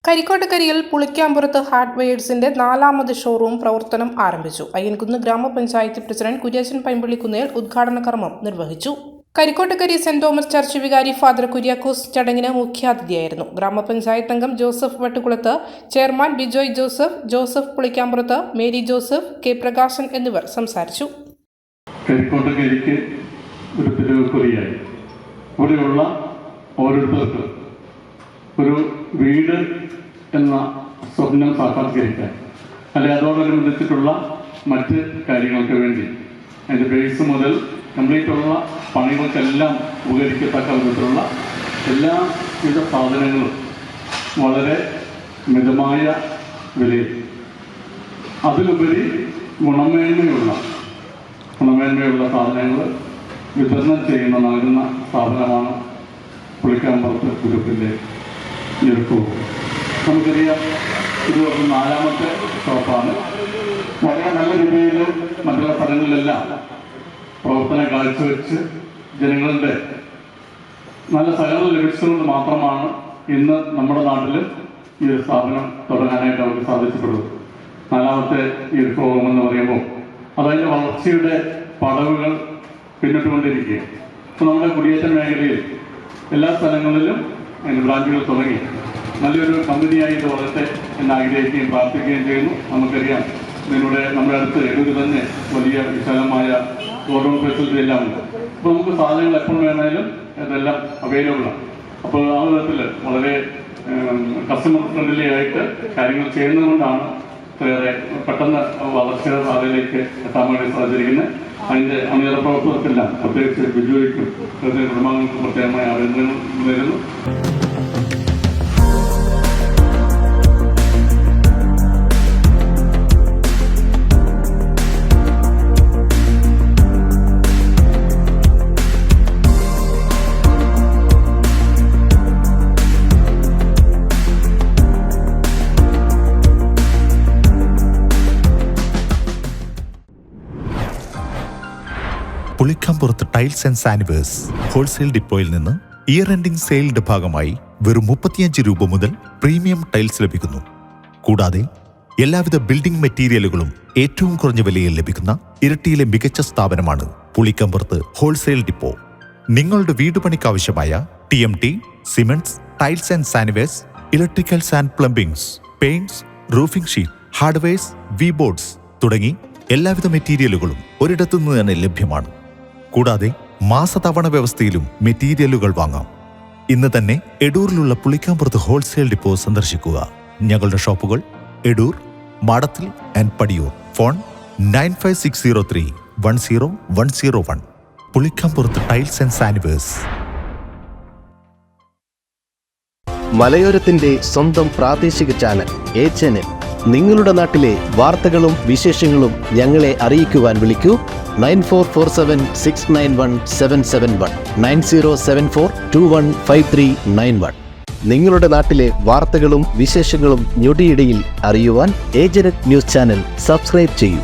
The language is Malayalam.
കരിക്കോട്ടുകരിയിൽ പുളിക്കാമ്പുറത്ത് ഹാർഡ്വെയർസിന്റെ 4ാമത് ഷോറൂം പ്രവർത്തനം ആരംഭിച്ചു. അയ്യൻകുന്ന് ഗ്രാമപഞ്ചായത്ത് പ്രസിഡന്റ് കുര്യച്ചൻ പൈമ്പള്ളിക്കുന്നേൽ ഉദ്ഘാടന കർമ്മം നിർവഹിച്ചു. കരിക്കോട്ടുകരി സെന്റ് തോമസ് ചർച്ച് വികാരി ഫാദർ കുര്യാക്കോസ് ചടങ്ങിന് മുഖ്യാതിഥിയായിരുന്നു. ഗ്രാമപഞ്ചായത്ത് അംഗം Joseph Vattukulath, chairman Bijoy Joseph, Joseph Pulikkampurath, Mary Joseph, K Prakashan എന്നിവർ സംസാരിച്ചു. കരിക്കോട്ടുകരിക്ക് ഒരു തിരുവക്കുറിയായി ഇവിടെയുള്ള ഓരോരുത്തർക്കും ഒരു വീട് എന്ന സ്വപ്നം സാക്ഷാത്കരിക്കാൻ അല്ലെ അതോടനുബന്ധിച്ചിട്ടുള്ള മറ്റ് കാര്യങ്ങൾക്ക് വേണ്ടി അതിൻ്റെ ബേസ് മുതൽ കംപ്ലീറ്റ് ഉള്ള പണികൾക്കെല്ലാം ഉപകരിക്കത്തക്ക വിധത്തിലുള്ള എല്ലാവിധ സാധനങ്ങളും വളരെ മിതമായ വിലയിൽ അതിലുപരി ഗുണമേന്മയുള്ള സാധനങ്ങൾ വിതരണം നൽകുന്ന സ്ഥാപനമാണ് പുളിക്കാമ്പുറത്ത് ഗ്രൂപ്പിൻ്റെ ഷോപ്പ്. നമുക്കറിയാം, ഇത് 4ാമത്തെ ഷോപ്പാണ്. വളരെ നല്ല രീതിയിൽ മറ്റുള്ള സ്ഥലങ്ങളിലെല്ലാം പ്രവർത്തനം കാഴ്ചവെച്ച് ജനങ്ങളുടെ നല്ല സഹകരണം ലഭിച്ചതുകൊണ്ട് മാത്രമാണ് ഇന്ന് നമ്മുടെ നാട്ടിൽ ഈ ഒരു സ്ഥാപനം തുടങ്ങാനായിട്ട് അവർക്ക് സാധിച്ചിട്ടുള്ളത്. 4ാമത്തെ ഈ ഒരു ഷോറൂം എന്ന് പറയുമ്പോൾ അതതിൻ്റെ വളർച്ചയുടെ പടവുകൾ പിന്നിട്ടുകൊണ്ടിരിക്കുക. ഇപ്പോൾ നമ്മുടെ കുടിയേറ്റ മേഖലയിൽ എല്ലാ സ്ഥലങ്ങളിലും അതിൻ്റെ ബ്രാഞ്ചുകൾ തുടങ്ങി നല്ലൊരു കമ്പനിയായി ഇത് വളരട്ടെ എന്ന് ആഗ്രഹിക്കുകയും പ്രാർത്ഥിക്കുകയും ചെയ്യുന്നു. നമുക്കറിയാം, ഇതിലൂടെ നമ്മുടെ അടുത്ത് എടൂര് തന്നെ വലിയ വിശാലമായ ഷോറൂം ഫെസിലിറ്റി എല്ലാം ഉണ്ട്. അപ്പോൾ നമുക്ക് സാധനങ്ങൾ എപ്പോൾ വേണമെങ്കിലും ഇതെല്ലാം അവൈലബിളാണ്. അപ്പോൾ ആ വിധത്തിൽ വളരെ കസ്റ്റമർ ഫ്രണ്ട്ലി ആയിട്ട് കാര്യങ്ങൾ ചെയ്യുന്നതുകൊണ്ടാണ് ഇത്രയേറെ പെട്ടെന്ന് വളർച്ചയുടെ പാതയിലേക്ക് എത്താൻ വേണ്ടി സാധിച്ചിരിക്കുന്നത്. അതിൻ്റെ അണിയറ പ്രവർത്തകർക്കെല്ലാം, പ്രത്യേകിച്ച് ബിജുവയ്ക്കും കുടുംബാംഗങ്ങൾക്കും പ്രത്യേകമായ അഭിനന്ദനങ്ങൾ നേരുന്നു. പുളിക്കാമ്പുറത്ത് ടൈൽസ് ആൻഡ് സാനിവേഴ്സ് ഹോൾസെയിൽ ഡിപ്പോയിൽ നിന്ന് ഇയർ എൻഡിംഗ് സെയിലിന്റെ ഭാഗമായി വെറും 35 രൂപ മുതൽ പ്രീമിയം ടൈൽസ് ലഭിക്കുന്നു. കൂടാതെ എല്ലാവിധ ബിൽഡിംഗ് മെറ്റീരിയലുകളും ഏറ്റവും കുറഞ്ഞ വിലയിൽ ലഭിക്കുന്ന ഇരട്ടിയിലെ മികച്ച സ്ഥാപനമാണ് പുളിക്കാമ്പുറത്ത് ഹോൾസെയിൽ ഡിപ്പോ. നിങ്ങളുടെ വീടുപണിക്കാവശ്യമായ TMT, cements, tiles and sanitarywares, electricals and plumbings, paints, roofing sheet, hardwares, V boards തുടങ്ങി എല്ലാവിധ മെറ്റീരിയലുകളും ഒരിടത്തുനിന്ന് തന്നെ ലഭ്യമാണ്. കൂടാതെ മാസതവണ വ്യവസ്ഥയിലും മെറ്റീരിയലുകൾ വാങ്ങാം. ഇന്ന് തന്നെ എടൂരിലുള്ള പുളിക്കാമ്പുറത്ത് ഹോൾസെയിൽ ഡിപ്പോ സന്ദർശിക്കുക. ഞങ്ങളുടെ ഷോപ്പുകൾ Edoor, Madathil and Padiyoor. Phone 9560310101. Pulikkampurath tiles and sanitarywares. മലയോരത്തിന്റെ സ്വന്തം പ്രാദേശിക ചാനൽ HNN. നിങ്ങളുടെ നാട്ടിലെ വാർത്തകളും വിശേഷങ്ങളും ഞങ്ങളെ അറിയിക്കുവാൻ വിളിക്കൂ. 9447691771 9074215391. നിങ്ങളുടെ നാട്ടിലെ വാർത്തകളും വിശേഷങ്ങളും ഞൊടിയിടയിൽ അറിയുവാൻ ഏജനറ്റ് ന്യൂസ് ചാനൽ സബ്സ്ക്രൈബ് ചെയ്യൂ.